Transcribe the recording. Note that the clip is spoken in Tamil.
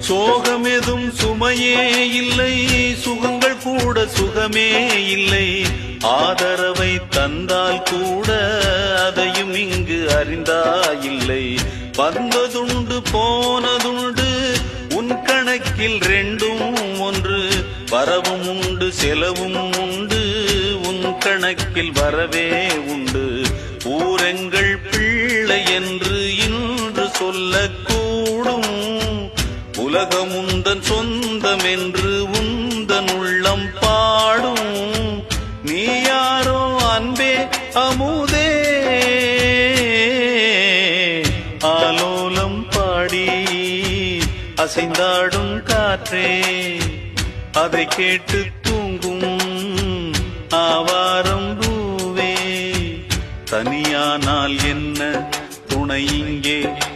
சோகமெதும் சுமையே இல்லை, சுகங்கள் கூட சுகமே இல்லை. ஆதரவை தந்தால் கூட அதையும் இங்கு அறிந்தாயில்லை. வந்ததுண்டு போனதுண்டு உன் கணக்கில் ரெண்டும் ஒன்று. வரவும் உண்டு செலவும் உண்டு, உன் கணக்கில் வரவே உண்டு. ஊரெங்கள் பிள்ளை என்று இன்று சொல்லக்கூடும். உலகம் உந்தன் சொந்தம் என்று உந்தன் உள்ளம் பாடும். நீ யாரோ அன்பே அமுதே, ஆலோலம் பாடி அசைந்தாடும் காற்றே, அதை கேட்டு தூங்கும் ஆவாரம் பூவே. தனியானால் என்ன துணை இங்கே